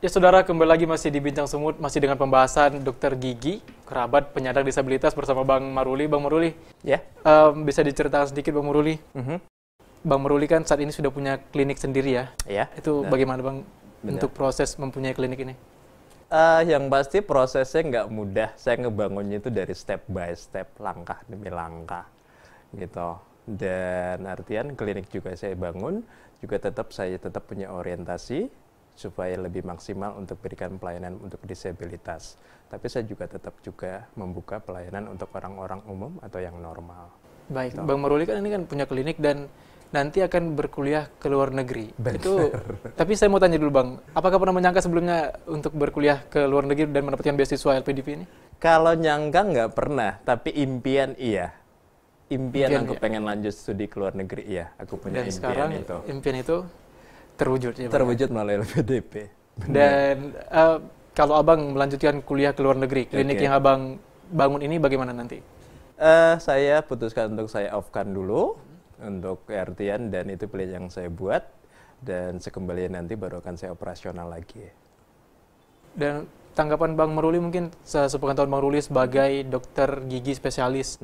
Ya saudara, kembali lagi masih di Bincang Semut, masih dengan pembahasan dokter gigi, kerabat penyandang disabilitas bersama Bang Maruli. Bang Maruli, Ya. bisa diceritakan sedikit Bang Maruli? Bang Maruli kan saat ini sudah punya klinik sendiri ya? Ya. Itu Benar. bagaimana Bang Benar. untuk proses mempunyai klinik ini? Yang pasti prosesnya nggak mudah. Saya ngebangunnya itu dari step by step, langkah demi langkah, gitu. Dan artian klinik juga saya bangun, juga saya tetap punya orientasi supaya lebih maksimal untuk berikan pelayanan untuk disabilitas. Tapi saya juga tetap membuka pelayanan untuk orang-orang umum atau yang normal. Baik, Bang Maruli kan ini kan punya klinik dan nanti akan berkuliah ke luar negeri. Itu, tapi saya mau tanya dulu Bang, apakah pernah menyangka sebelumnya untuk berkuliah ke luar negeri dan mendapatkan beasiswa LPDP ini? Kalau nyangka nggak pernah, tapi impian iya. Impian aku iya. pengen lanjut studi ke luar negeri, iya. Aku punya Dan impian sekarang itu. impian itu terwujud ya Bang? Terwujud melalui LPDP. Dan kalau Abang melanjutkan kuliah ke luar negeri, klinik yang Abang bangun ini bagaimana nanti? Saya putuskan untuk saya off-kan dulu untuk artian, dan itu pilihan yang saya buat, dan sekembalinya nanti baru akan saya operasional lagi. Dan tanggapan Bang Maruli mungkin sepengetahuan Bang Maruli sebagai dokter gigi spesialis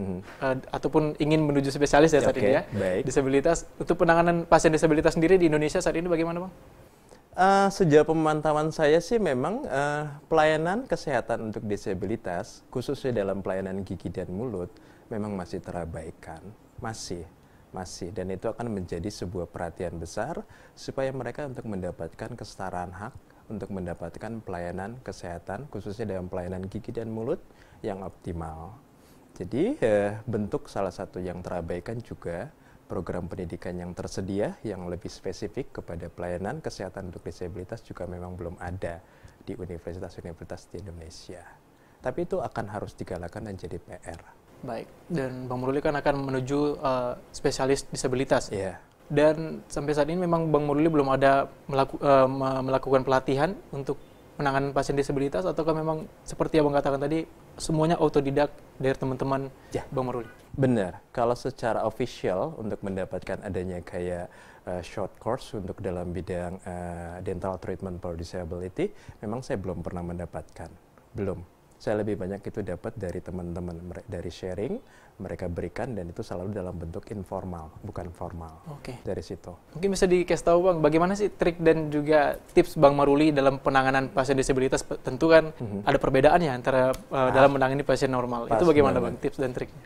ataupun ingin menuju spesialis ya saat ini ya, baik. disabilitas, untuk penanganan pasien disabilitas sendiri di Indonesia saat ini bagaimana Bang? Sejauh pemantauan saya sih memang pelayanan kesehatan untuk disabilitas, khususnya dalam pelayanan gigi dan mulut, memang masih terabaikan, masih, dan itu akan menjadi sebuah perhatian besar supaya mereka untuk mendapatkan kesetaraan hak, untuk mendapatkan pelayanan kesehatan, khususnya dalam pelayanan gigi dan mulut yang optimal. Jadi bentuk salah satu yang terabaikan juga program pendidikan yang tersedia yang lebih spesifik kepada pelayanan kesehatan untuk disabilitas juga memang belum ada di universitas-universitas di Indonesia. Tapi itu akan harus digalakan dan jadi PR. Baik, dan Bang Maruli kan akan menuju spesialis disabilitas. Iya. Dan sampai saat ini memang Bang Maruli belum ada melakukan pelatihan untuk penanganan pasien disabilitas, ataukah memang seperti yang Bang katakan tadi, semuanya autodidak dari teman-teman Bang Maruli? Benar, kalau secara official untuk mendapatkan adanya kayak short course untuk dalam bidang dental treatment for disability, memang saya belum pernah mendapatkan, belum. Saya lebih banyak itu dapat dari teman-teman, dari sharing, mereka berikan, dan itu selalu dalam bentuk informal, bukan formal. Oke. Dari situ. Mungkin bisa dikasih tahu Bang, bagaimana sih trik dan juga tips Bang Maruli dalam penanganan pasien disabilitas? Tentu kan ada perbedaannya antara dalam menangani pasien normal. Itu bagaimana Bang, tips dan triknya?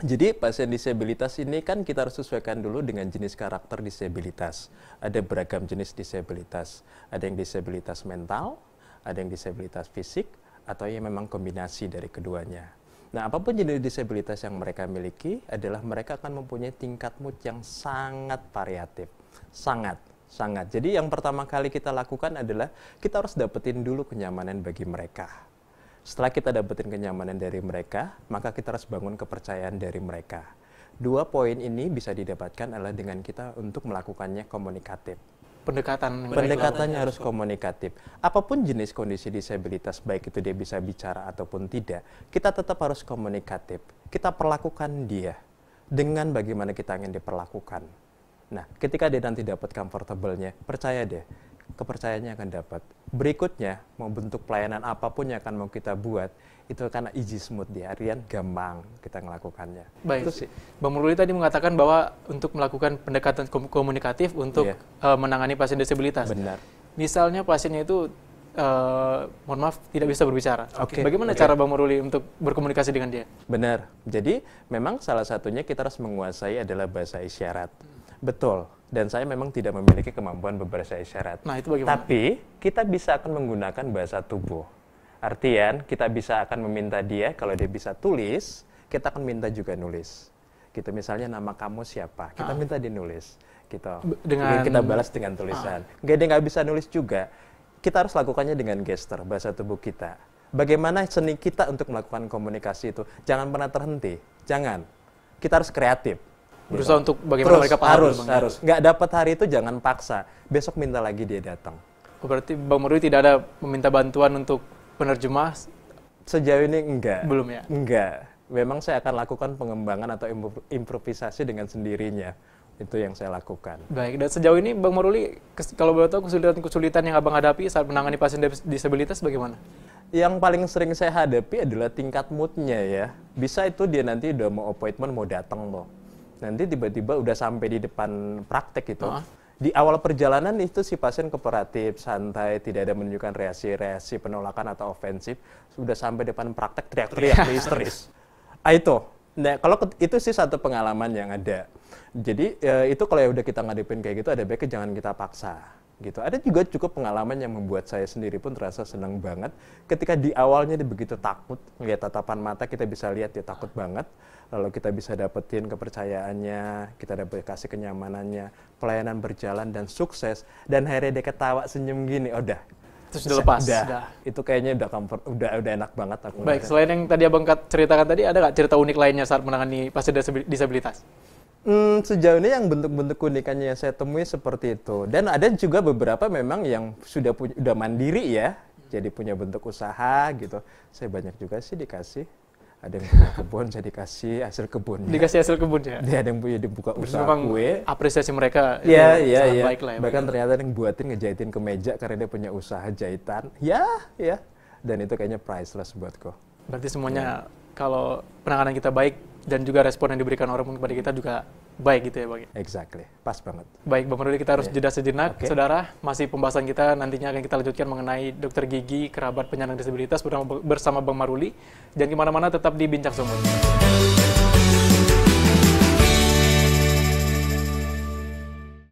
Jadi pasien disabilitas ini kan kita harus sesuaikan dulu dengan jenis karakter disabilitas. Ada beragam jenis disabilitas. Ada yang disabilitas mental, ada yang disabilitas fisik, atau yang memang kombinasi dari keduanya. Nah, apapun jenis disabilitas yang mereka miliki adalah mereka akan mempunyai tingkat mood yang sangat variatif. Sangat. Jadi yang pertama kali kita lakukan adalah kita harus dapetin dulu kenyamanan bagi mereka. Setelah kita dapetin kenyamanan dari mereka, maka kita harus bangun kepercayaan dari mereka. 2 poin ini bisa didapatkan adalah dengan kita untuk melakukannya komunikatif. Pendekatannya harus komunikatif. Apapun jenis kondisi disabilitas, baik itu dia bisa bicara ataupun tidak, kita tetap harus komunikatif. Kita perlakukan dia dengan bagaimana kita ingin diperlakukan. Nah, ketika dia nanti dapat comfortable-nya, percaya deh, kepercayaannya akan dapat. Berikutnya, mau bentuk pelayanan apapun yang akan mau kita buat, itu akan easy smooth dia, artian gampang kita melakukannya. Baik, itu sih. Bang Maruli tadi mengatakan bahwa untuk melakukan pendekatan komunikatif untuk menangani pasien disabilitas. Benar. Misalnya pasiennya itu, mohon maaf, tidak bisa berbicara. Bagaimana cara Bang Maruli untuk berkomunikasi dengan dia? Benar. Jadi memang salah satunya kita harus menguasai adalah bahasa isyarat. Betul. Dan saya memang tidak memiliki kemampuan berbahasa isyarat. Nah, itu bagaimana? Tapi kita bisa akan menggunakan bahasa tubuh. Artian kita bisa akan meminta dia, kalau dia bisa tulis, kita akan minta juga nulis. Gitu, misalnya nama kamu siapa, kita minta dia nulis. Gitu. Kita balas dengan tulisan. Dia nggak bisa nulis juga, kita harus lakukannya dengan gestur, bahasa tubuh kita. Bagaimana seni kita untuk melakukan komunikasi itu? Jangan pernah terhenti, jangan. Kita harus kreatif. Berusaha untuk bagaimana mereka paham. Harus. Nggak dapat hari itu jangan paksa. Besok minta lagi dia datang. Berarti Bang Maruli tidak ada meminta bantuan untuk penerjemah? Sejauh ini enggak. Belum ya? Enggak. Memang saya akan lakukan pengembangan atau improvisasi dengan sendirinya. Itu yang saya lakukan. Baik, dan sejauh ini Bang Maruli, kalau boleh tahu kesulitan-kesulitan yang Abang hadapi saat menangani pasien disabilitas bagaimana? Yang paling sering saya hadapi adalah tingkat moodnya ya. Bisa itu dia nanti udah mau appointment, mau datang loh. Nanti tiba-tiba udah sampai di depan praktek itu. Di awal perjalanan itu si pasien kooperatif, santai, tidak ada menunjukkan reaksi-reaksi penolakan atau ofensif. Sudah sampai depan praktek teriak-teriak, histeris. Itu. Nah, kalau itu sih satu pengalaman yang ada. Jadi itu kalau ya udah kita ngadepin kayak gitu, ada baiknya jangan kita paksa. Gitu. Ada juga cukup pengalaman yang membuat saya sendiri pun terasa senang banget. Ketika di awalnya dia begitu takut, ngeliat tatapan mata kita bisa lihat dia takut banget. Lalu kita bisa dapetin kepercayaannya, kita dapat kasih kenyamanannya, pelayanan berjalan dan sukses. Dan akhirnya dia ketawa senyum gini, udah. Terus udah lepas. Udah. Itu kayaknya udah comfort, udah enak banget aku. Baik, selain yang tadi Abang ceritakan tadi, ada nggak cerita unik lainnya saat menangani pasien disabilitas? Sejauh ini yang bentuk-bentuk keunikannya yang saya temui seperti itu. Dan ada juga beberapa memang yang udah mandiri ya, jadi punya bentuk usaha gitu. Saya banyak juga sih dikasih. Ada yang punya kebun, saya dikasih hasil kebunnya. Dikasih hasil kebunnya? Dia ada yang punya dibuka usaha kue. Apresiasi mereka iya. baik lah ya. Bahkan ternyata ada yang buatin ngejahitin kemeja karena dia punya usaha jahitan. Ya. Dan itu kayaknya priceless buatku. Berarti semuanya kalau penanganan kita baik dan juga respon yang diberikan orang kepada kita juga baik gitu ya Bang? Exactly, pas banget. Baik Bang Maruli, kita harus jeda sejenak. Saudara, masih pembahasan kita nantinya akan kita lanjutkan mengenai dokter gigi, kerabat penyandang disabilitas bersama Bang Maruli. Jangan kemana-mana, tetap di Bincang Semut.